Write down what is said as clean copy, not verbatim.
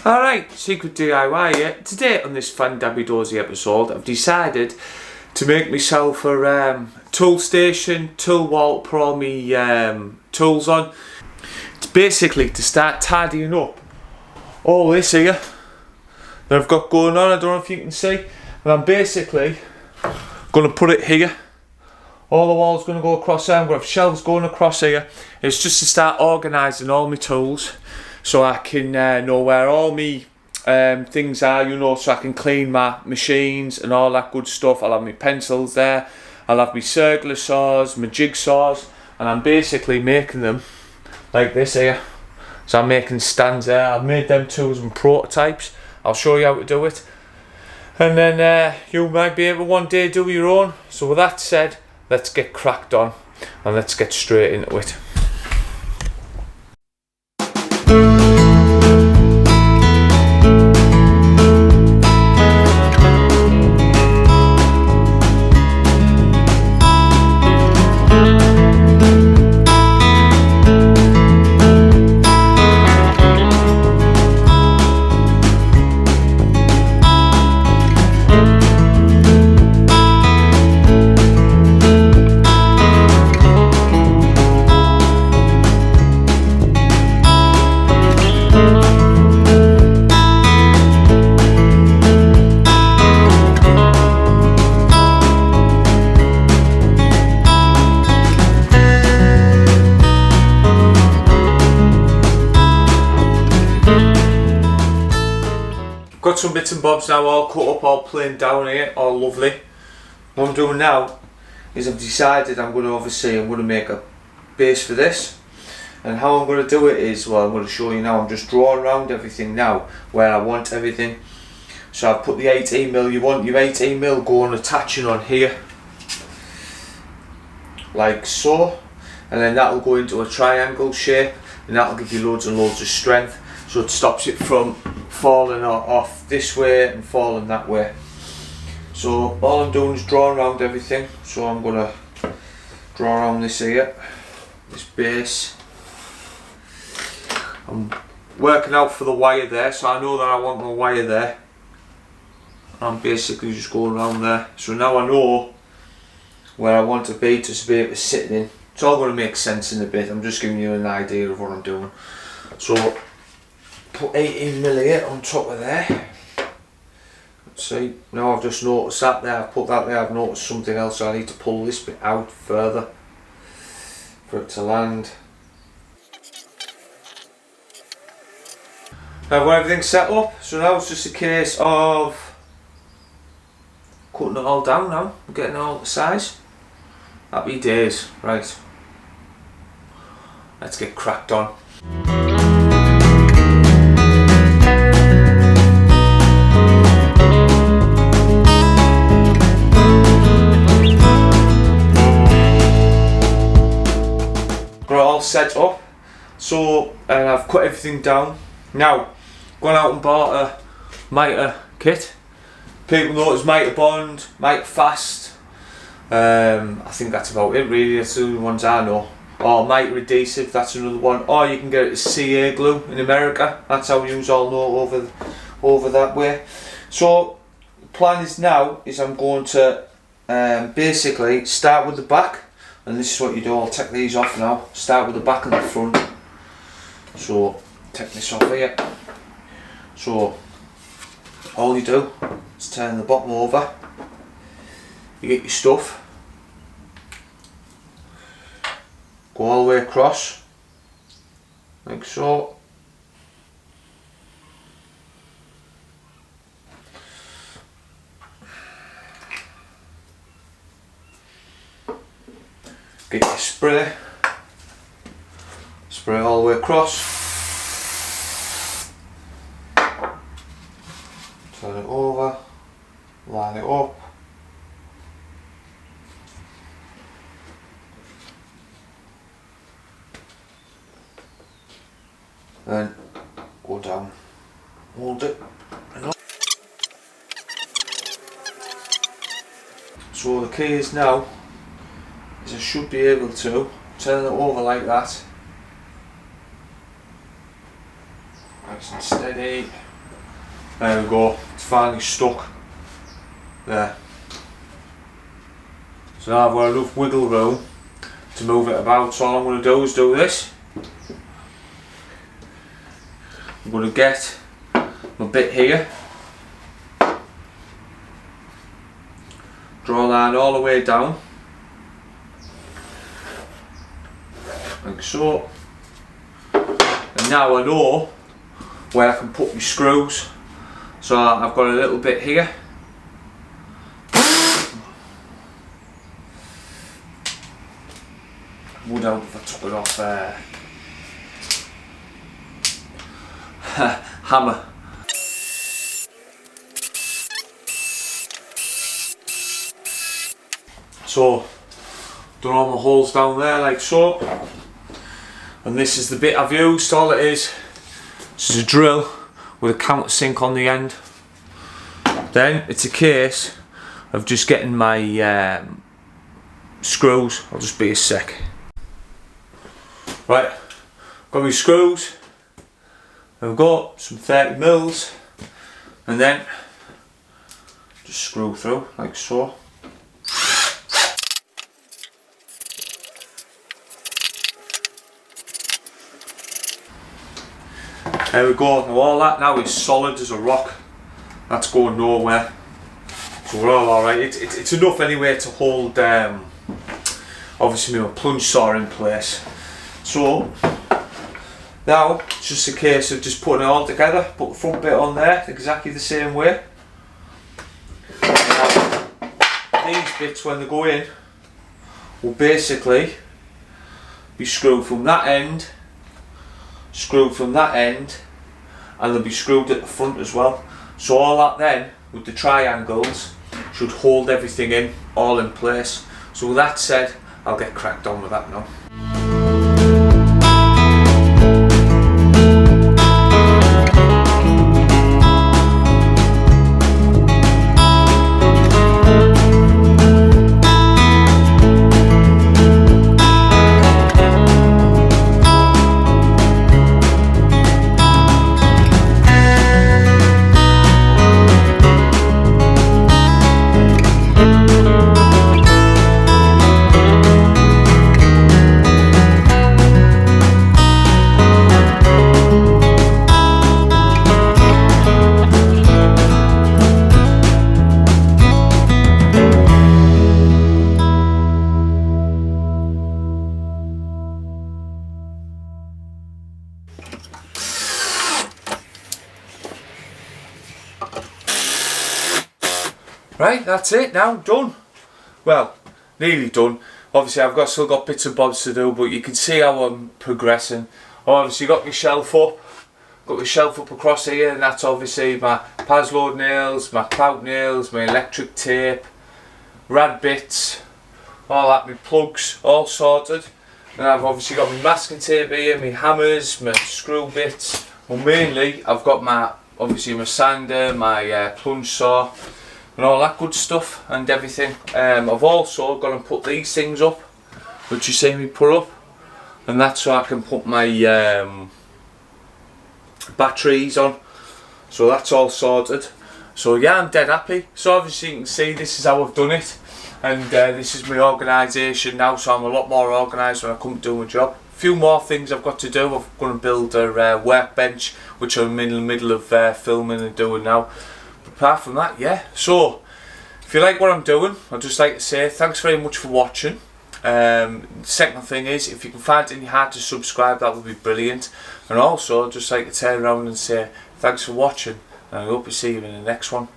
Alright, Secret DIY here. Today on this fun Dabby Dozy episode, I've decided to make myself a tool station, tool wall to put all my tools on. It's basically to start tidying up all this here that I've got going on. I don't know if you can see. And I'm basically going to put it here. All the walls going to go across there. I'm going to have shelves going across here. It's just to start organising all my tools, so I can know where all my things are, you know, so I can clean my machines and all that good stuff. I'll have my pencils there, I'll have my circular saws, my jigsaws, and I'm basically making them like this here. So I'm making stands there. I've made them tools and prototypes. I'll show you how to do it. And then you might be able to one day do your own. So with that said, let's get cracked on and let's get straight into it. Got some bits and bobs now all cut up, all plain down here, all lovely. What I'm doing now is I've decided I'm going to make a base for this. And how I'm going to do it is, well, I'm going to show you now. I'm just drawing around everything now where I want everything. So I've put the 18mm, you want your 18mm going attaching on here, like so. And then that'll go into a triangle shape and that'll give you loads and loads of strength. So it stops it from falling off this way and falling that way. So all I'm doing is drawing around everything. So I'm going to draw around this here, this base. I'm working out for the wire there, so I know that I want my wire there. I'm basically just going around there. So now I know where I want to be be able to sit in. It's all going to make sense in a bit. I'm just giving you an idea of what I'm doing. So put 18mm here on top of there. Let's see, now I've just noticed that there, I've put that there, I've noticed something else, so I need to pull this bit out further for it to land. Now I've got everything set up, so now it's just a case of cutting it all down now, getting it all the size. Happy days, right. Let's get cracked on. All set up, so I've cut everything down. Now gone out and bought a mitre kit. People know it's Mitre Bond, Mitre Fast. I think that's about it really. That's the only ones I know. Or Mitre Adhesive, that's another one. Or you can get it as CA glue in America. That's how you all know over that way. So the plan is now is I'm going to basically start with the back. And this is what you do. I'll take these off now. Start with the back and the front. So take this off here. So all you do is turn the bottom over. You get your stuff. Go all the way across, like so. Get your spray all the way across, turn it over, line it up, then go down, hold it, and up. So the key is now is I should be able to turn it over like that, nice and steady. There we go, it's finally stuck. There. So now I've got enough wiggle room to move it about, so all I'm going to do is do this. I'm going to get my bit here, draw a line all the way down, like so, and now I know where I can put my screws. So I've got a little bit here, would help if I took it off hammer. So done all my holes down there like so, and this is the bit I've used. All it is a drill with a countersink on the end. Then it's a case of just getting my screws. I'll just be a sec. Right, got my screws. I've got some 30 mils, and then just screw through like so. There we go. Now all that now is solid as a rock. That's going nowhere. So we're all alright. It's enough anyway to hold obviously my plunge saw in place. So now it's just a case of just putting it all together. Put the front bit on there exactly the same way. Now, these bits when they go in will basically be screwed from that end, screwed from that end, and they'll be screwed at the front as well. So all that then with the triangles should hold everything in, all in place. So with that said, I'll get cracked on with that now. Right, that's it now, done. Well, nearly done. Obviously I've still got bits and bobs to do, but you can see how I'm progressing. Obviously got my shelf up. Got my shelf up across here, and that's obviously my Paslode nails, my clout nails, my electric tape, rad bits, all that, my plugs, all sorted. And I've obviously got my masking tape here, my hammers, my screw bits. Well, mainly I've got my, obviously my sander, my plunge saw, and all that good stuff and everything. I've also gone and put these things up, which you see me put up, and that's so I can put my batteries on. So that's all sorted. So yeah, I'm dead happy. So obviously you can see this is how I've done it, and this is my organisation now, so I'm a lot more organised when I come to do my job. A few more things I've got to do. I'm going to build a workbench, which I'm in the middle of filming and doing now. Apart from that, yeah. So if you like what I'm doing, I'd just like to say thanks very much for watching. Second thing is, if you can find it in your heart to subscribe, that would be brilliant. And also I'd just like to turn around and say thanks for watching, and I hope to see you in the next one.